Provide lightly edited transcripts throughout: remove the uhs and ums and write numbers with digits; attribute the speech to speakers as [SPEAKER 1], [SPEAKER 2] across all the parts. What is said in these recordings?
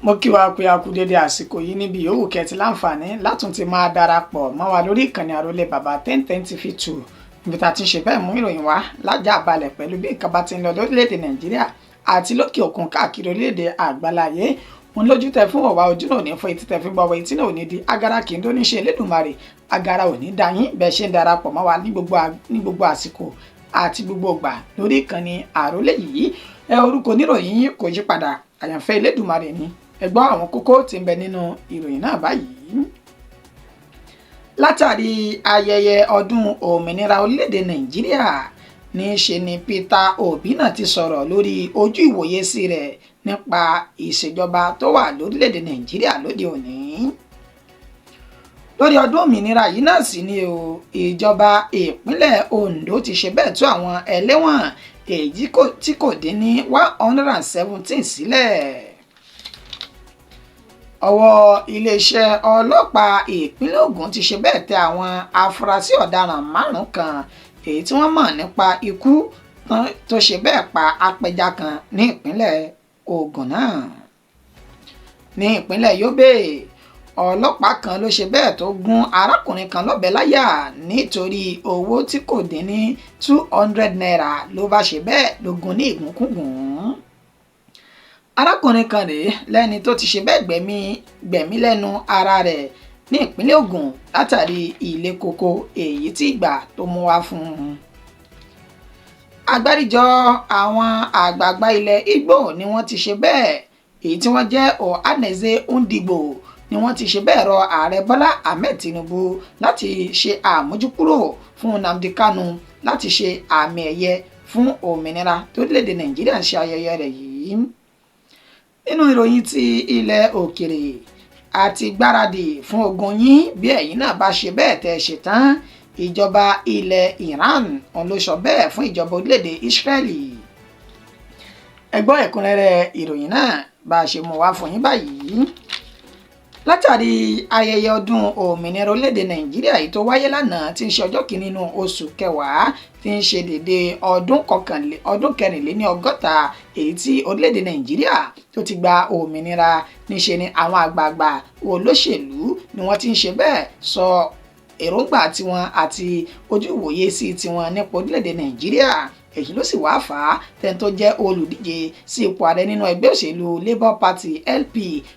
[SPEAKER 1] mo kí wa pé a kú dédé àsìkò yìí níbi yòówù kẹ́tì láǹfààní látún ti máa darapọ̀ mọ́ wa lórí ìkànnì àròlé bàbá 1010 TV2 níbi tá a ti ń ṣe bẹ́ẹ̀ mú ìròyìn wá lájà balẹ̀ pẹ̀lú bí nǹkan bá ti ń lọ lórílẹ̀‐èdè nàìjíríà àti lókè òkun káàkiri orílẹ̀‐èdè àgbáláyé òun lójú tẹ fún ọ̀wá ojú náà ní fún etí tẹ fi gbọ́ etí náà ò ní di agara kì í tó ní ṣe Elédùmarè agara ò ní dá yín bẹ́ẹ̀ ṣe ń darapọ̀ mọ́ wa ní gbogbo àsìkò àti gbogbo ìgbà lórí ìkànnì àròlé yìí orúkọ oníròyìn yín kò yí padà àyànfẹ́ Elédùmarè ni ẹ gbọ́ àwọn kókó tí ń bẹ nínú ìròyìn náà báyìí. Látàrí ayẹyẹ ọdún òmìnira orílẹ̀-èdè nàìjíríà ní í ṣe ni Peter Obi náà ti sọ̀rọ̀ lórí ojú ìwòye sí rẹ̀ nípa ìṣèjọba tó wà lórílẹ̀-èdè nàìjíríà lóde òní. Lórí ọdún òmìnira yìí náà sì ni ìjọba ìpínlẹ̀ Ondo ti ṣe bẹ́ẹ̀ tú àwọn ẹlẹ́wọ̀n èyí tí kò dín ní 117 sílẹ̀. Ọwọ́ iléeṣẹ́ ọlọ́pàá ìpínlẹ̀ Ògùn ti ṣe bẹ́ẹ̀ tẹ àwọn afurasí ọ̀daràn 5 kan èyí tí wọ́n mọ̀ nípa ikú tó ṣe bẹ́ẹ̀ pa apẹja kan ní ìpínlẹ̀ Ògùn náà. Ní ìpínlẹ̀ Yobe ọlọ́pàá kan ló ṣe bẹ́ẹ̀ tó gún arákùnrin kan lọ́bẹ láyà nítorí owó tí kò dín ní 200 naira ló bá ṣe bẹ́ẹ̀ ló gún ní ìgúnkúgùn. Arákùnrin kan rèé lẹ́ni tó ti ṣe bẹ́ẹ̀ gbẹ̀mí lẹ́nu ara rẹ̀ ní ìpínlẹ̀ Ògùn látàrí ilé koko èyí tí ìgbà tó mú wá fún un. Àgbáríjọ àwọn àgbààgbà ilẹ̀ Ìgbò ni wọ́n ti ṣe bẹ́ẹ̀ èyí tí wọ́n jẹ́ Ohanaeze Ndigbo ni wọ́n ti ṣe bẹ́ẹ̀ rọ ààrẹ Bọ́lá Ahmed Tinubu láti ṣe àmójúkúrò fún Nnamdi Kanu láti ṣe àmì ẹ̀yẹ fún òmìnira torílẹ̀-èdè Nàìjíríà ń ṣe ayẹyẹ rẹ̀ yìí. Nínú ìròyìn ti ilẹ̀ òkèrè àti gbáradì fún ogun yín bí ẹ̀yin náà bá ṣe bẹ́ẹ̀ tẹ́ ṣe tán ìjọba ilẹ̀ Iran òun ló sọ bẹ́ẹ̀ fún ìjọba orílẹ̀-èdè Israeli. Ẹ gbọ́ ẹ̀kúnrẹ́rẹ́ ìròyìn náà bá a ṣe mú wá fún yín báyìí. Látàrí ayẹyẹ ọdún òmìnira orílẹ̀-èdè Nàìjíríà yìí tó wáyé lánàá tí ń ṣe ọjọ́ kìíní nínú oṣù kẹwàá tí ń ṣe dédé ọdún 64 èyí tí orílẹ̀-èdè Nàìjíríà tó ti gba òmìnira níṣe ni àwọn àgbààgbà olóṣèlú ni wọ́n ti ń ṣe bẹ́ẹ̀ sọ èròǹgbà tiwọn àti ojú ìwòye sí tiwọn nípa orílẹ̀-èdè Nàìjíríà. Èyí ló sì wá fà á tẹ́ni tó jẹ́ olùdíje sí ipò ààrẹ nínú ẹgbẹ́ òṣèlú Labour Party LP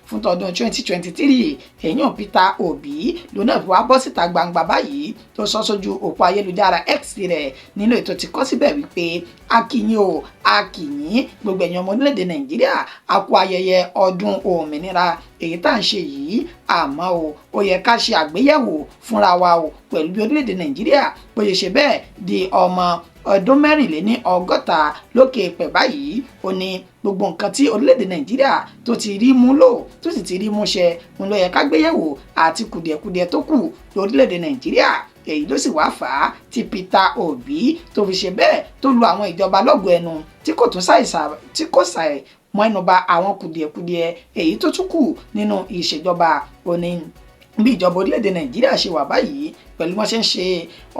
[SPEAKER 1] fún tọdún 2023 èèyàn Peter Obi ló náà fi wá bọ́ síta gbangba báyìí tó sọ sójú òpó ayélujára X rẹ̀ nínú ètò tí kọ́ síbẹ̀ wípé a kí yín gbogbo ẹ̀yàn ọmọ orílẹ̀-èdè Nàìjíríà a kú ayẹyẹ ọdún òmìnira èyí tá à ń ṣe yìí àmọ́ ó yẹ ká ṣe àgbéyẹ̀wò fúnra wa pẹ̀lú bí orílẹ̀-èdè Nàìjíríà bóyá ṣe bẹ́ẹ̀ di ọmọ ọdún 64 lókè pẹ̀ báyìí ó ní gbogbo nǹkan tí orílẹ̀-èdè Nàìjíríà tó ti rí mú lò tó sì ti rí mú ṣẹ òun ló yẹ ká gbéyẹ̀wò àti kùdìẹ̀kudiẹ tó kù lórílẹ̀-èdè Nàìjíríà. Èyí ló sì wá fà á tí Peter Obi tó fi ṣe bẹ́ẹ̀ tó lu àwọn ìjọba lọ́gọ ẹnu tí kò ṣàì mọ́ ẹnu bà àwọn kùdìẹ̀kudiẹ èyí tó tún kù nínú ìṣèjọba òní bí ìjọba orílẹ̀-èdè Nàìjíríà ṣe wà báyìí pẹ̀lú wọ́n ṣe ń ṣe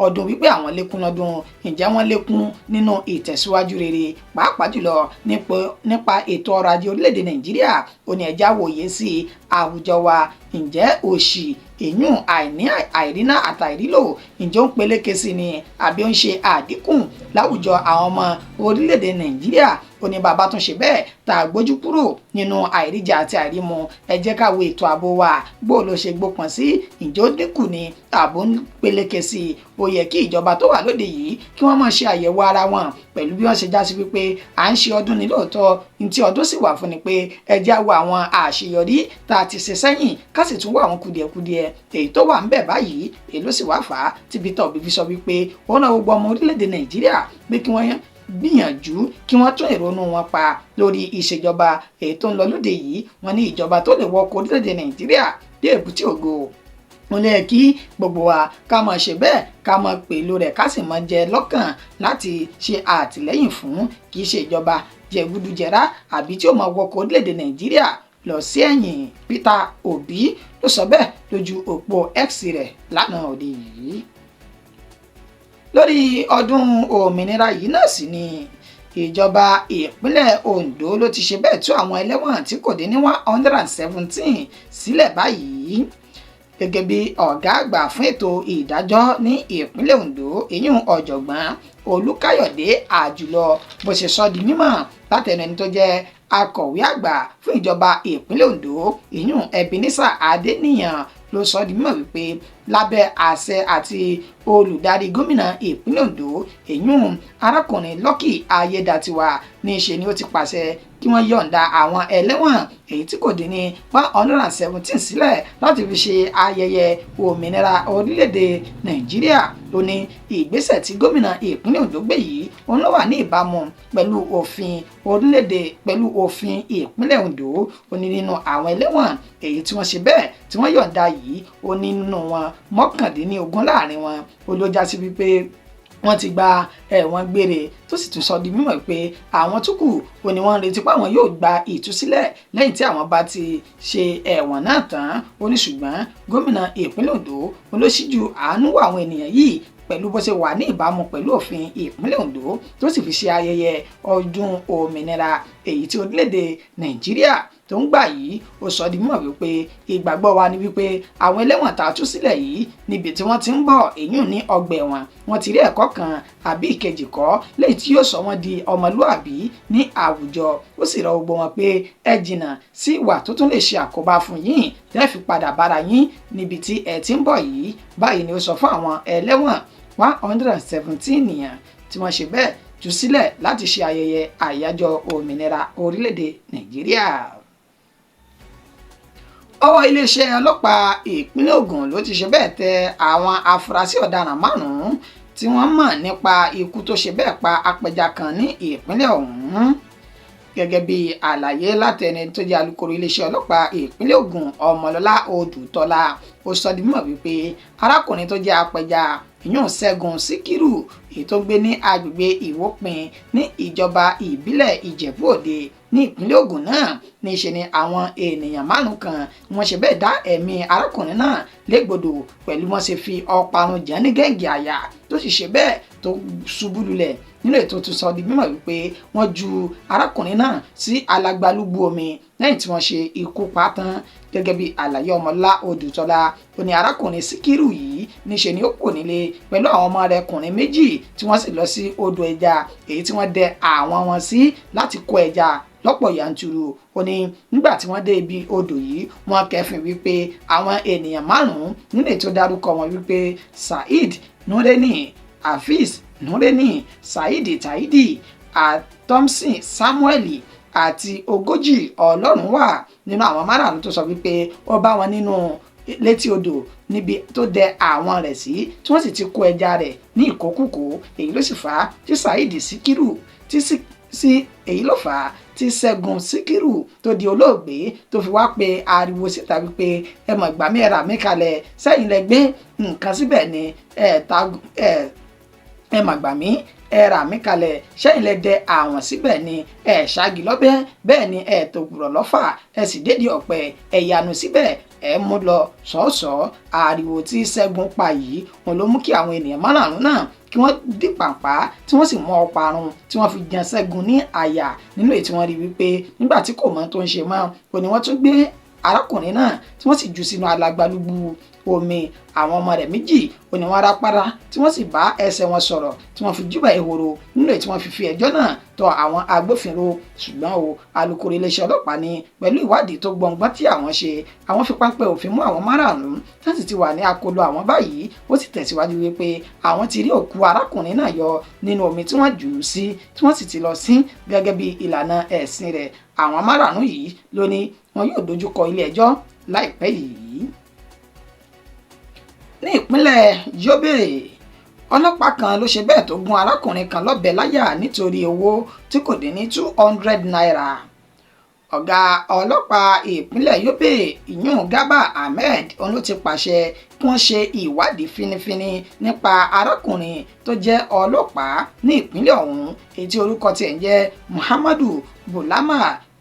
[SPEAKER 1] ọdún wípé àwọn lékún lọ́dún ǹjẹ́ wọ́n lékún nínú ìtẹ̀síwájú rere pàápàá jùlọ nípa ètò ọrọ̀ ajé orílẹ̀-èdè Nàìjíríà ó ní ẹja wòye sí àwùjọ wa ǹjẹ́ òṣì èyún àìríná àtàìrílò ǹjẹ́ ó ń peléke sí ni àbí ó ń ṣe àdínkù láwùjọ àwọn ọmọ orílẹ̀-èdè Nàìjíríà ó ní bàbá tún ṣe bẹ́ẹ̀ tá a gbójú kúrò nínú àìríjà àti àìrímu ẹ jẹ́ ká wo ètò ààbò wa bó ló ṣe gbópọn sí ǹjẹ́ ó dínkù ni ààbò ń peléke sí i ó yẹ kí ìjọba tó wà lóde yìí kí wọ́n máa ṣe àyẹ̀wò ara wọn pẹ̀lú bí wọ́n ṣe já sí wípé à ń ṣe ọdún ní lóòótọ́ ní tí ọdún sì wà fún ni pé ẹ já wo àwọn àṣeyọrí tá a ti ṣe sẹ́yìn ká sì tún wá àwọn kùdìẹ̀kudiẹ èyí tó wà ń bẹ̀ báyìí èyí ló sì wá fà á tí Peter Obi fi sọ wípé ó náà gbogbo ọmọ orílẹ̀-èdè Nàìjíríà pé kí wọ́n gbìyànjú kí wọ́n tún ìrònú wọn pa lórí ìṣèjọba èyí tó ń lọ lóde yìí wọ́n ní ìjọba tó lè wọkọ̀ orílẹ̀-èdè Nàìjíríà dé èbúté ògo mo lè kí gbogbo wa ká máa ṣe bẹ́ẹ̀ ká máa pèlò rẹ̀ ká sì máa jẹ lọ́kàn láti ṣe àtìlẹ́yìn fún kì í ṣe ìjọba jẹgúdújẹrá àbí tí ó máa wọkọ̀ orílẹ̀-èdè Nàìjíríà lọ sí ẹ̀yìn. Peter Obi ló sọ bẹ́ẹ̀ lójú òpó X rẹ̀ lánàá òde yìí. Lórí ọdún òmìnira yìí náà sì ni ìjọba ìpínlẹ̀ Ondo ló ti ṣe bẹ́ẹ̀ tú àwọn ẹlẹ́wọ̀n tí kò dín ní 117 sílẹ̀ báyìí. Gẹ́gẹ́ bí ọ̀gá àgbà fún ètò ìdájọ́ ní ìpínlẹ̀ Ondo ìyún ọ̀jọ̀gbọ́n Olúkáyọ̀dé Àjùlọ bó ṣe sọ di mímọ̀ látẹnu ẹni tó jẹ́ akọ̀wé àgbà fún ìjọba ìpínlẹ̀ Ondo ìyún Ebenezer Adéníyàn ló sọ di mímọ̀ wípé lábẹ́ àṣẹ àti olùdarí gómìnà ìpínlẹ̀ Ondo ìyún arákùnrin Lucky Ayédàtiwà ní ṣe ni ó ti pàṣẹ kí wọ́n yọ̀ǹda àwọn ẹlẹ́wọ̀n èyí tí kò dín ní 117 sílẹ̀ láti fi ṣe ayẹyẹ òmìnira orílẹ̀-èdè Nàìjíríà. Ló ní ìgbésẹ̀ tí gómìnà ìpínlẹ̀ Ondo gbé yìí òun ló wà ní ìbámu pẹ̀lú òfin orílẹ̀-èdè pẹ̀lú òfin ìpínlẹ̀ Ondo. Ó ní nínú àwọn ẹlẹ́wọ̀n èyí tí wọ́n ṣe bẹ́ẹ̀ tí wọ́n yọ̀ǹda yìí ó ní nínú wọn 19 láàrin wọn ó ló já sí wípé wọ́n ti gba ẹ̀wọ̀n gbére tó sì tún sọ di mímọ̀ pé àwọn tó kù ó ní wọ́n ń retí pé àwọn yóò gba ìtúsílẹ̀ lẹ́yìn tí àwọn bá ti ṣe ẹ̀wọ̀n náà tán. Ó ní ṣùgbọ́n gómìnà ìpínlẹ̀ Ondo ló ṣíjú àánú wò àwọn ènìyàn yìí pẹ̀lú bó ṣe wà ní ìbámu pẹ̀lú òfin ìpínlẹ̀ Ondo tó sì fi ṣe ayẹyẹ ọdún òmìnira èyí tí orílẹ̀-èdè Nàìjíríà tó ń gbà yìí. Ó sọ di mímọ̀ wípé ìgbàgbọ́ wa ni wípé àwọn ẹlẹ́wọ̀n tá a tú sílẹ̀ yìí níbi tí wọ́n ti ń bọ̀ èyún ní ọgbà ẹ̀wọ̀n wọ́n ti rí ẹ̀kọ́ kan àbí ìkejì kọ́ léyìí tí yóò sọ wọ́n di ọmọlúàbí ní àwùjọ. Ó sì rọ gbogbo wọn pé ẹ jìnnà sí ìwà tó tún lè ṣe àkóbá fún yín tẹ́ fi padà bára yín níbi tí ẹ ti ń bọ̀ yìí. Báyìí ni ó sọ fún àwọn ẹlẹ́wọ̀n 117 ènìyàn tí wọ́n ṣe bẹ́ẹ̀ tú sílẹ̀ láti ṣe ayẹyẹ àyájọ́ òmìnira orílẹ̀-èdè Nàìjíríà. Ọwọ́ iléeṣẹ́ ọlọ́pàá ìpínlẹ̀ Ògùn ló ti ṣe bẹ́ẹ̀ tẹ àwọn afurasí ọ̀daràn 5 tí wọ́n mọ̀ nípa ikú tó ṣe bẹ́ẹ̀ pa apẹja kan ní ìpínlẹ̀ ọ̀hún. Gẹ́gẹ́ bí àlàyé látẹni tó jẹ́ alukoro iléeṣẹ́ ọlọ́pàá ìpínlẹ̀ Ògùn Ọmọlọ́lá Odùtọ́lá ó sọ di mímọ̀ wípé arákùnrin tó jẹ́ apẹja ìyún Ṣẹ́gun Síkírù èyí tó gbé ní agbègbè Ìwópin ní ìjọba ìbílẹ̀ Ìjẹ̀bú Òde ní ìpínlẹ̀ Ògùn náà ní ṣe ni àwọn ènìyàn 5 kan wọ́n ṣe bẹ́ẹ̀ dá ẹ̀mí arákùnrin náà légbodò pẹ̀lú wọ́n ṣe fi ọparun jẹ́ ní gẹ̀ǹgẹ̀ àyà tó sì ṣe bẹ́ẹ̀ tó ṣubú lulẹ̀. Nínú ètò tó sọ di mímọ̀ wípé wọ́n ju arákùnrin náà sí alágbálúgbú omi lẹ́yìn tí wọ́n ṣe ikú pa tán. Gẹ́gẹ́ bí àlàyé Ọmọlá Odùtọ́lá ó ní arákùnrin Síkírù yìí níṣe ni ó kò nílé pẹ̀lú àwọn ọmọ rẹ̀ kùnrin 2 tí wọ́n sì lọ sí odò ẹja èyí tí wọ́n dẹ àwọn wọn sí láti kó ẹja lọ́pọ̀ yanturu. Ó ní nígbà tí wọ́n dé ibi odò yìí wọ́n kẹ́fìn wípé àwọn ènìyàn 5 nínú ètò dárúkọ wọn wípé Saheed Nureni, Hafiz Nureni, Saheed Taidi, Thompson Samuel àti Ogójì Ọlọ́runwà nínú àwọn 5 tó sọ wípé ó bá wọn nínú létí odò níbi tó dẹ àwọn rẹ̀ sí tí wọ́n sì ti kó ẹja rẹ̀ ní ìkókùkò. Èyí ló sì fà á tí Saheed Síkírù èyí ló fà á tí Ṣẹ́gun Síkírù tó di olóògbé tó fi wá pe ariwo síta wípé ẹ mọ̀ ìgbà mi ẹ rà mí kalẹ̀ sẹ́yìn lẹ gbé nǹkan síbẹ̀ ni ẹ mọ̀ ìgbà mi ẹ rà mí kalẹ̀ sẹ́yìn lẹ dẹ àwọn síbẹ̀ ni ẹ ṣáàgì lọ́bẹ̀ bẹ́ẹ̀ ni ẹ tòkùrọ̀ lọ́fà ẹ sì dédìí ọ̀pẹ ẹ yanu síbẹ̀ ẹ mú lọ sọ́ọ̀sọ́. Ariwo tí Ṣẹ́gun pa yìí wọn ló mú kí àwọn ènìyàn 5 náà kí wọ́n dì pàǹpá tí wọ́n sì mú ọparun tí wọ́n fi jan Ṣẹ́gun ní àyà. Nínú èyí tí wọ́n rí wípé nígbà tí kò mọ̀ tó ń ṣe mọ́ ó ní wọ́n tún gbé arákùnrin náà tí wọ́n sì jù sínú alágbálúgbú omi. Àwọn ọmọ rẹ̀ 2 ó ní wọ́n rápárá tí wọ́n sì bá ẹsẹ̀ wọn sọ̀rọ̀ tí wọ́n fi júbà ehoro nínú èyí tí wọ́n fi ẹjọ́ náà tọ̀ àwọn agbófinró. Ṣùgbọ́n o alukoro iléeṣẹ́ ọlọ́pàá ní pẹ̀lú ìwádìí tó gbọ̀ngbọ́n tí àwọn ṣe àwọn fi páńpẹ́ òfin mú àwọn 5 láti ti wà ní akóló àwọn báyìí. Ó sì tẹ̀síwájú wípé àwọn ti rí òkú arákùnrin náà yọ nínú omi tí wọ́n jù ú sí tí wọ́n sì ti lọ sin gẹ́gẹ́ bí ìlànà ẹ̀sìn rẹ̀. Àwọn 5 yìí ló ní wọn yóò dojúkọ ilé ẹjọ́ láìpẹ́ yìí. Ní ìpínlẹ̀ Yobe ọlọ́pàá kan ló ṣe bẹ́ẹ̀ tó gún arákùnrin kan lọ́bẹ láyà nítorí owó tí kò dín ní 200 naira. Ọ̀gá ọlọ́pàá ìpínlẹ̀ Yobe ìyún Garba Ahmed ló ti pàṣẹ kí wọ́n ṣe ìwádìí fínífíní nípa arákùnrin tó jẹ́ ọlọ́pàá ní ìpínlẹ̀ ọ̀hún èyí tí orúkọ tiẹ̀ ń jẹ́ Muhammadu Bulama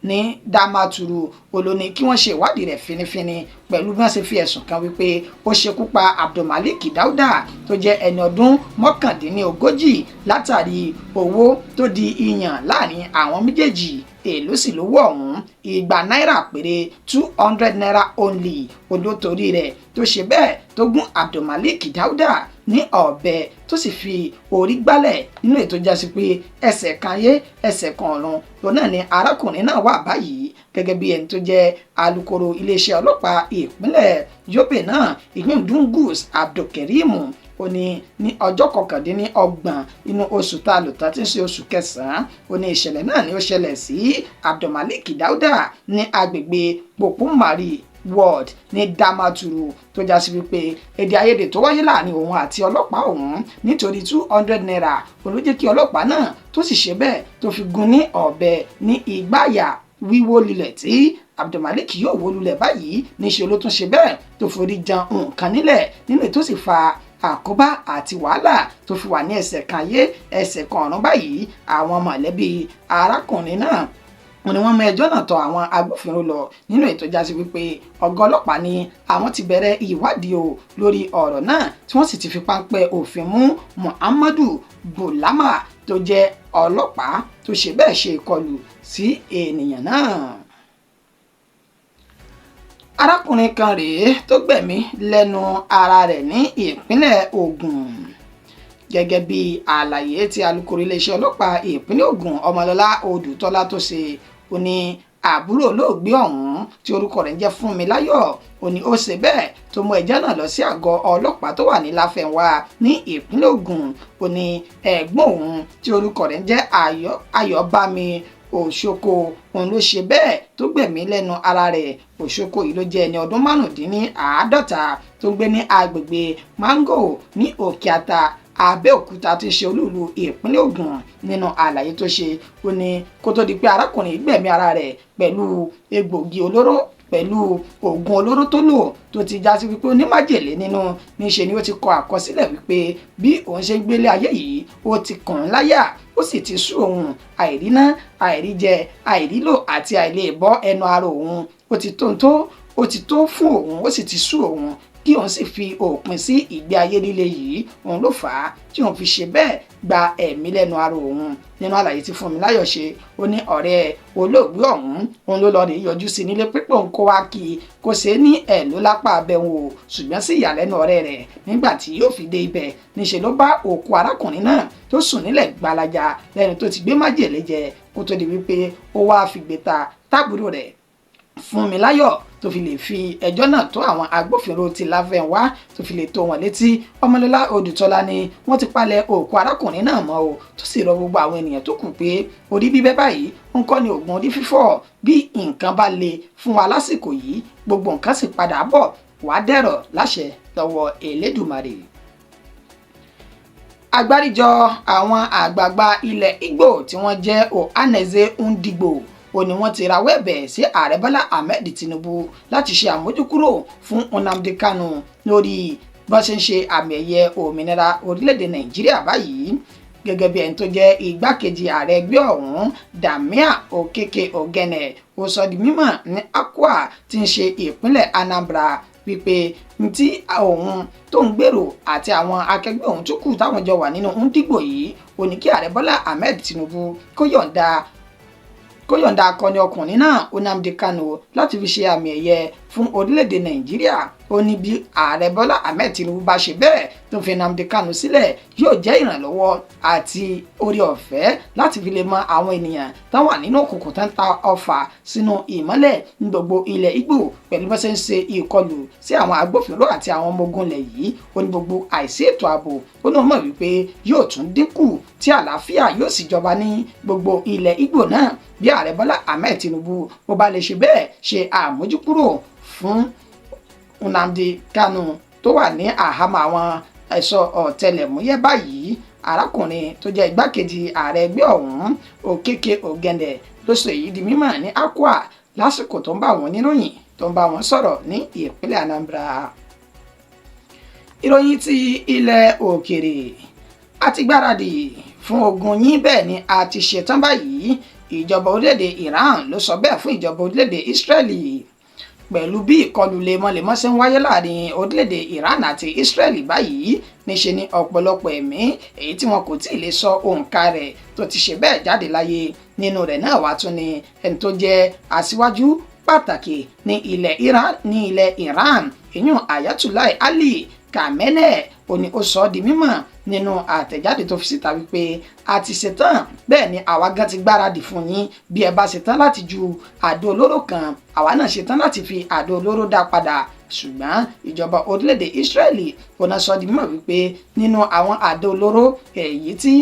[SPEAKER 1] ní Damaturu olóní kí wọ́n ṣe ìwádìí rẹ̀ finifini pẹ̀lú bí wọ́n ṣe fi ẹ̀sùn kan wípé ó ṣekú pa Abdulmalik Dauda tó jẹ́ ẹni ọdún mọ́kàndínlógójì látàrí owó tó di ìyàn láàrin àwọn méjèèjì. Èló sì lówó ọ̀hún $200 péré 200 naira only. Olótorí rẹ̀ tó ṣe bẹ́ẹ̀ tó gún Abdulmalik Dauda ní ọ̀bẹ tó sì fi orí gbálẹ̀ nínú ètò jásí pé ẹsẹ̀ kan ayé ẹsẹ̀ kan ọ̀run lòun náà ni arákùnrin náà wà báyìí gẹ́gẹ́ bí ẹni tó jẹ́ alukoro iléeṣẹ́ ọlọ́pàá ìpínlẹ̀ Yobe náà ìpín Dungus Abdulkareem ó ní ọjọ́ 29 inú oṣù tá a lò tán tí ń ṣe oṣù kẹsàn-án ó ní ìṣẹ̀lẹ̀ náà ni ó ṣẹlẹ̀ sí Abdulmalik Dauda ní agbègbè Popumari ward ní Damaturu tó já sí wípé èdè àìyedè tó wáyé láàrin òun àti ọlọ́pàá òun nítorí 200 naira olójẹ́ kí ọlọ́pàá náà tó sì ṣe bẹ́ẹ̀ tó fi gún ní ọ̀bẹ ní ìgbáyà wíwó lulẹ̀ tí Abdulmalik yóò wó lulẹ̀ báyìí níṣẹ́ ló tún ṣe bẹ́ẹ̀ tó forí jan nǹkan nílẹ̀ nínú ètò sì fa àkóbá àti wàhálà tó fi wà ní ẹsẹ̀ kan ayé ẹsẹ̀ kan ọ̀run báyìí. Àwọn mọ̀lẹ́bí arákùnrin náà wọ́n ní wọ́n mú ẹjọ́ náà tọ̀ àwọn agbófinró lọ nínú ètò jásí wípé ọ̀gá ọlọ́pàá ní àwọn ti bẹ̀rẹ̀ ìwádìí o lórí ọ̀rọ̀ náà tí wọ́n sì ti fi páńpẹ́ òfin mú Muhammadu Bulama tó jẹ́ ọlọ́pàá tó ṣe bẹ́ẹ̀ ṣe ìkọlù sí ènìyàn náà. Arákùnrin kan rèé tó gbẹ̀mí lẹ́nu ara rẹ̀ ní ìpínlẹ̀ Ògùn gẹ́gẹ́ bí àlàyé tí alukoro iléeṣẹ́ ọlọ́pàá ìpínlẹ̀ Ògùn Ọmọlọ́lá Odùtọ́lá tó ṣe ó ní àbúrò olóògbé ọ̀hún tí orúkọ rẹ̀ ń jẹ́ Fúnmiláyọ̀ ó ní ó ṣe bẹ́ẹ̀ tó mú ẹjọ́ náà lọ sí àgọ́ ọlọ́pàá tó wà ní Láfẹnwá ní ìpínlẹ̀ Ògùn ó ní ẹ̀gbọ́n òun tí orúkọ rẹ̀ ń jẹ́ Ayọ̀bámi Òṣoko òun ló ṣe bẹ́ẹ̀ tó gbẹ̀mí lẹ́nu ara rẹ̀. Òṣoko yìí ló jẹ́ ẹni ọdún 55 tó gbé ní agbègbè Mango ní Òkè Àtà Abẹ́òkúta tí ṣe olúùlú ìpínlẹ̀ Ògùn. Nínú àlàyé tó ṣe ó ní kó tó di pé arákùnrin gbẹ̀mí ara rẹ̀ pẹ̀lú egbògi olóró pẹ̀lú oògùn olóró tó lò tó ti já sí wípé ó ní májèlé nínú níṣe ni ó ti kọ àkọsílẹ̀ wípé bí òun ṣe ń gbélé ayé yìí ó ti kàn án láyà ó sì ti sú òun àìríná àìríjẹ àìrílò àti àìlè bọ́ ẹnu ara òun ó ti tó fún òun ó sì ti sú òun kí òun sì fi òpin sí ìgbé ayé líle yìí òun ló fà á tí òun fi ṣe bẹ́ẹ̀ gba ẹ̀mí lẹ́nu ara òun. Nínú àlàyé tí Fúnmiláyọ̀ ṣe ó ní ọ̀rẹ́ olóògbé ọ̀hún òun ló lọ rè yọjú sí nílé pípọ̀ ń kó wá kí kó ṣe ní ẹ̀ ló lápá abẹ́wò ṣùgbọ́n sí ìyàlẹ́nu ọ̀rẹ́ rẹ̀ nígbà tí yóò fi dé ibẹ̀ níṣẹ́ ló bá òkú arákùnrin náà tó sùn nílẹ̀ gbalaja lẹ́nu tó ti gbé májèlé jẹ kó tó di wípé ó wá fìgbé ta tábùrò rẹ̀ Fúnmiláyọ̀ tó fi lè fi ẹjọ́ náà tó àwọn agbófinró ti Láfẹnwá tó fi lè tó wọn létí. Ọmọlọ́lá Odùtọ́lá ni wọ́n ti palẹ̀ òkú arákùnrin náà mọ́ o tó sì rọ gbogbo àwọn ènìyàn tó kù pé orí bíbẹ́ báyìí ń kọ́ ni oògùn orí fífọ́. Bí nǹkan bá le fún wa lásìkò yìí gbogbo nǹkan sì padà bọ̀ wá dẹ̀rọ̀ láṣẹ lọ́wọ́ Elédùmarè. Àgbáríjọ àwọn àgbààgbà ilẹ̀ Ìgbò tí wọ́n jẹ́ Ohanaeze Ndigbo ó ní wọ́n ti rawọ́ ẹ̀bẹ̀ sí ààrẹ Bọ́lá Ahmed Tinubu láti ṣe àmójúkúrò fún Nnamdi Kanu lórí bó ṣe ń ṣe àmì ẹ̀yẹ òmìnira orílẹ̀-èdè Nàìjíríà báyìí. Gẹ́gẹ́ bí ẹni tó jẹ́ igbákejì ààrẹ ẹgbẹ́ ọ̀hún Dàmíà Òkèkè Ògẹ́nẹ̀ ó sọ di mímọ̀ ní Akwa tí ń ṣe ìpínlẹ̀ Anambra wípé tí òun tó ń gbèrò àti àwọn akẹgbẹ́ òun tó kù táwọn jọ wà nínú Ndigbo yìí ó ní kí ààrẹ Bọ́lá Ahmed Tinubu kó yọ̀ǹda akọni ọkùnrin náà Nnamdi Kanu láti fi ṣe àmì ẹ̀yẹ fún orílẹ̀-èdè Nàìjíríà. Ó ní bí ààrẹ Bọ́lá Ahmed Tinubu bá ṣe bẹ́ẹ̀ tó fi Nnamdi Kanu sílẹ̀ yóò jẹ́ ìrànlọ́wọ́ àti orí ọ̀fẹ́ láti fi lè mọ àwọn ènìyàn tán wà nínú òkùnkùn tán ta ọfà sínú ìmọ́lẹ̀ ní gbogbo ilẹ̀ Ìgbò pẹ̀lú bó ṣe ń ṣe ìkọlù sí àwọn agbófinró àti àwọn ọmọ ogun ilẹ̀ yìí. Ó ní gbogbo àìsí ètò ààbò ó náà mọ̀ wípé yóò tún dínkù tí àlàáfíà yóò sì jọba ní gbogbo ilẹ̀ Ìgbò náà bí ààrẹ Bọ́lá Ahmed Tinubu bó bá lè ṣe bẹ́ẹ̀ ṣe àmójúkúrò fún Nnamdi Kanu tó wà ní àhámọ́ àwọn ẹ̀ṣọ́ ọ̀tẹlẹ̀múyẹ́ báyìí. Arákùnrin tó jẹ́ igbákejì ààrẹ ẹgbẹ́ ọ̀hún Òkèkè Ògẹ́nẹ̀ ló sọ èyí di mímọ̀ ní Akwa lásìkò tó ń bá wọn níròyìn tó ń bá wọn sọ̀rọ̀ ní ìpínlẹ̀ Anambra. Ìròyìn ti ilẹ̀ òkèrè a ti gbáradì fún ogun yín bẹ́ẹ̀ ni a ti ṣetán báyìí. ìjọba orílẹ̀-èdè Iran ló sọ bẹ́ẹ̀ fún ìjọba orílẹ̀-èdè Israeli pẹ̀lú bí ìkọlù lemọ́lemọ́ ṣe ń wáyé láàrin orílẹ̀-èdè Iran àti Israeli báyìí níṣe ni ọ̀pọ̀lọpọ̀ ẹ̀mí èyí tí wọn kò tí ì lè sọ òǹkà rẹ̀ tó ti ṣe bẹ́ẹ̀ jáde láyé nínú rẹ̀ náà wá tún ni ẹni tó jẹ́ aṣíwájú pàtàkì ní ilẹ̀ Iran ìyún Ayatollah Ali Khamenei ó ní ó sọ ọ́ di mímọ̀ nínú àtẹ̀jáde tó fi síta wípé a ti ṣetán bẹ́ẹ̀ ni àwa gan ti gbáradì fún yín bí ẹ bá ṣetán láti ju àdó olóró kan àwa náà ṣetán láti fi àdó olóró dá padà ṣùgbọ́n ìjọba orílẹ̀-èdè Israeli ọ̀nà sọ di mímọ̀ wípé nínú àwọn àdó olóró èyí tí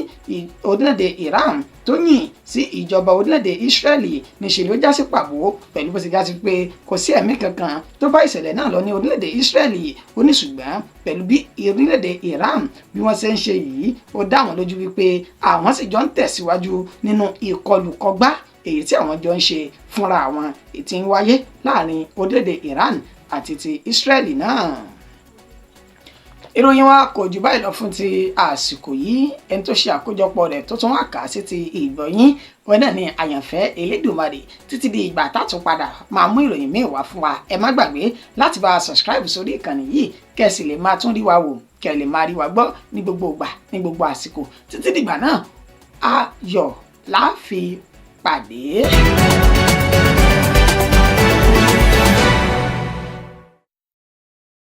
[SPEAKER 1] orílẹ̀-èdè Iran tó yìn sí ìjọba orílẹ̀-èdè Israeli níṣẹ́ ló já sí pàbó pẹ̀lú bó ti já sí pé kò sí ẹ̀mí kankan tó bá ìṣẹ̀lẹ̀ náà lọ ní orílẹ̀-èdè Israeli ó ní ṣùgbọ́n pẹ̀lú bí orílẹ̀-èdè Iran bí wọ́n ṣe ń ṣe yìí ó dá wọn lójú wípé àwọn sì jọ ń tẹ̀síwájú nínú ìkọlù kọgbá èyí tí àwọn jọ ń ṣe fúnra àwọn ètí ń wáyé láàrin orílẹ̀-èdè Iran àti ti Israeli náà. Ìròyìn wa kò jù báyìí lọ fún ti àsìkò yìí ẹni tó ṣe àkójọpọ̀ rẹ̀ tó tún wá kà sí ti ìgbọ̀nyín wọn náà ní àyànfẹ́ Elédùmarè títí di ìgbà tátún padà máa mú ìròyìn míì wá fún wa ẹ má gbàgbé láti bá a subscribe sórí ìkànnì yìí kẹ́sì lè máa tún rí wa wò kẹ́ lè máa rí wa gbọ́ ní gbogbo ìgbà ní gbogbo àsìkò títí dìgbà náà ayọ̀ la fi pàdé.